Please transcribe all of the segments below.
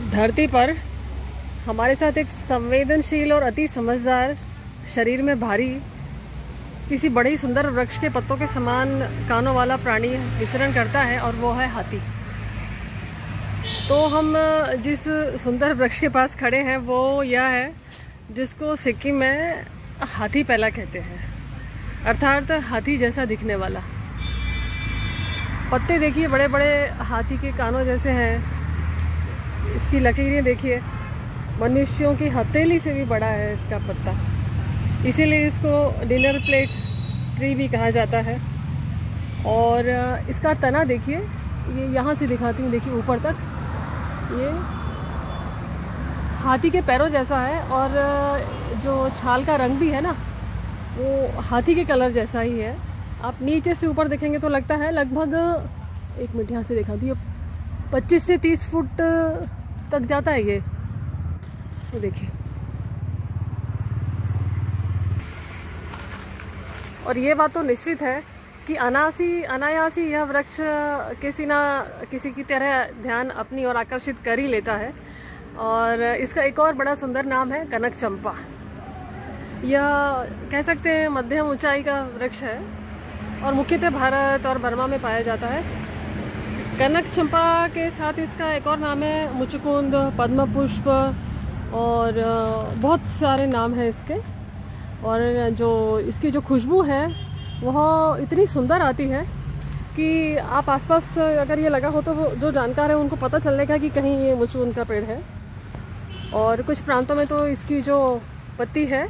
धरती पर हमारे साथ एक संवेदनशील और अति समझदार, शरीर में भारी, किसी बड़े ही सुंदर वृक्ष के पत्तों के समान कानों वाला प्राणी विचरण करता है और वो है हाथी। तो हम जिस सुंदर वृक्ष के पास खड़े हैं वो यह है जिसको सिक्किम में हाथी पैला कहते हैं, अर्थात हाथी जैसा दिखने वाला। पत्ते देखिए बड़े बड़े हाथी के कानों जैसे हैं। इसकी लकीरें देखिए, मनुष्यों की हथेली से भी बड़ा है इसका पत्ता, इसीलिए इसको डिनर प्लेट ट्री भी कहा जाता है। और इसका तना देखिए, ये यहाँ से दिखाती हूँ, देखिए ऊपर तक ये हाथी के पैरों जैसा है और जो छाल का रंग भी है ना वो हाथी के कलर जैसा ही है। आप नीचे से ऊपर देखेंगे तो लगता है लगभग, एक मिनट यहाँ से दिखाती हूँ, 25 से 30 फुट तक जाता है ये। तो देखिए, और ये बात तो निश्चित है कि अनायासी यह वृक्ष किसी ना किसी की तरह ध्यान अपनी ओर आकर्षित कर ही लेता है। और इसका एक और बड़ा सुंदर नाम है कनक चंपा। यह कह सकते हैं मध्यम ऊंचाई का वृक्ष है और मुख्यतः भारत और बर्मा में पाया जाता है। कनक चंपा के साथ इसका एक और नाम है मुचकुंद, पद्म पुष्प और बहुत सारे नाम हैं इसके। और जो इसकी जो खुशबू है वह इतनी सुंदर आती है कि आप आसपास अगर ये लगा हो तो जो जानकार है उनको पता चलेगा कि कहीं ये मुचकुंद का पेड़ है। और कुछ प्रांतों में तो इसकी जो पत्ती है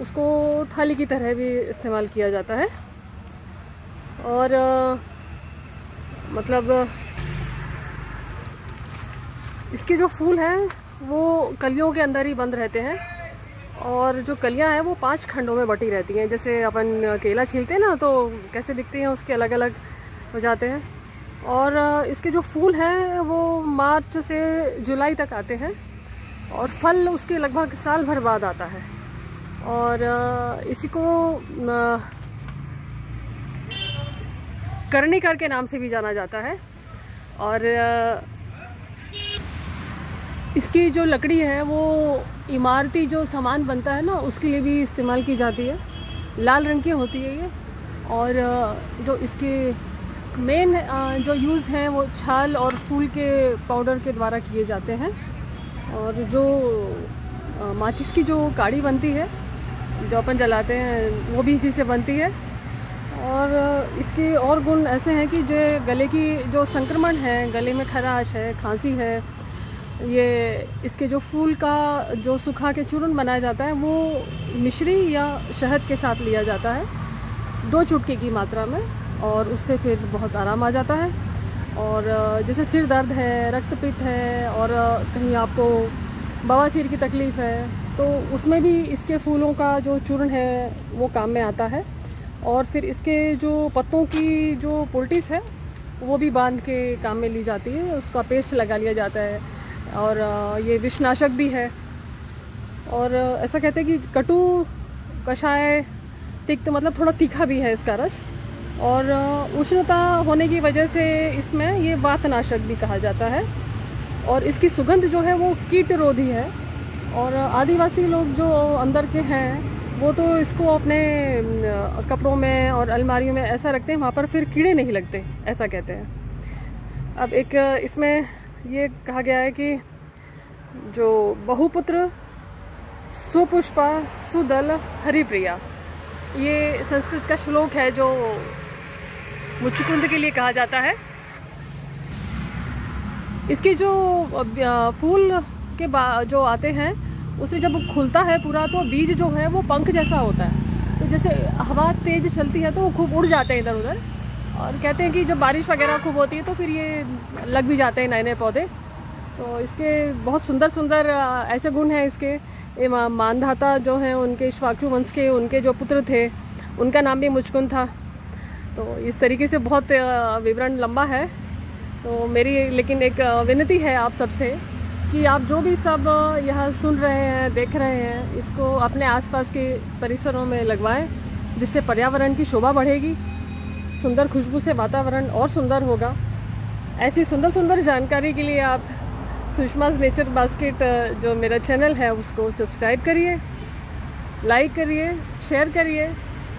उसको थाली की तरह भी इस्तेमाल किया जाता है। और मतलब इसके जो फूल हैं वो कलियों के अंदर ही बंद रहते हैं और जो कलियां हैं वो 5 खंडों में बटी रहती हैं। जैसे अपन केला छीलते हैं ना तो कैसे दिखते हैं उसके अलग अलग हो जाते हैं। और इसके जो फूल हैं वो मार्च से जुलाई तक आते हैं और फल उसके लगभग साल भर बाद आता है। और इसी को कर्णिकर के नाम से भी जाना जाता है। और इसकी जो लकड़ी है वो इमारती जो सामान बनता है ना उसके लिए भी इस्तेमाल की जाती है। लाल रंग की होती है ये। और जो इसके मेन जो यूज़ हैं वो छाल और फूल के पाउडर के द्वारा किए जाते हैं। और जो माचिस की जो काड़ी बनती है जो अपन जलाते हैं वो भी इसी से बनती है। और इसके और गुण ऐसे हैं कि जो गले की जो संक्रमण है, गले में खराश है, खांसी है, ये इसके जो फूल का जो सुखा के चूर्ण बनाया जाता है वो मिश्री या शहद के साथ लिया जाता है 2 चुटकी की मात्रा में, और उससे फिर बहुत आराम आ जाता है। और जैसे सिर दर्द है, रक्तपित्त है और कहीं आपको बवासीर की तकलीफ़ है तो उसमें भी इसके फूलों का जो चूर्ण है वो काम में आता है। और फिर इसके जो पत्तों की जो पोल्टिस है वो भी बांध के काम में ली जाती है, उसका पेस्ट लगा लिया जाता है। और ये विषनाशक भी है। और ऐसा कहते हैं कि कटु, कषाय, तिक्त मतलब थोड़ा तीखा भी है इसका रस। और उष्णता होने की वजह से इसमें ये वातनाशक भी कहा जाता है। और इसकी सुगंध जो है वो कीटरोधी है। और आदिवासी लोग जो अंदर के हैं वो तो इसको अपने कपड़ों में और अलमारियों में ऐसा रखते हैं, वहाँ पर फिर कीड़े नहीं लगते, ऐसा कहते हैं। अब एक इसमें ये कहा गया है कि जो बहुपुत्र सुपुष्पा सुदल हरिप्रिया, ये संस्कृत का श्लोक है जो मुचकुंद के लिए कहा जाता है। इसके जो फूल के जो आते हैं उसमें जब खुलता है पूरा तो बीज जो है वो पंख जैसा होता है। तो जैसे हवा तेज चलती है तो वो खूब उड़ जाते हैं इधर उधर। और कहते हैं कि जब बारिश वगैरह खूब होती है तो फिर ये लग भी जाते हैं नए नए पौधे। तो इसके बहुत सुंदर सुंदर ऐसे गुण हैं इसके। मानधाता जो हैं उनके इक्ष्वाकु वंश के उनके जो पुत्र थे उनका नाम भी मुचकुंद था। तो इस तरीके से बहुत विवरण लंबा है। तो मेरी लेकिन एक विनती है आप सबसे कि आप जो भी सब यहाँ सुन रहे हैं, देख रहे हैं, इसको अपने आसपास के परिसरों में लगवाएं, जिससे पर्यावरण की शोभा बढ़ेगी, सुंदर खुशबू से वातावरण और सुंदर होगा। ऐसी सुंदर सुंदर जानकारी के लिए आप सुषमा's नेचर बास्केट जो मेरा चैनल है उसको सब्सक्राइब करिए, लाइक करिए, शेयर करिए।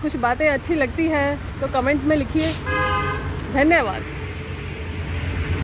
कुछ बातें अच्छी लगती हैं तो कमेंट में लिखिए। धन्यवाद।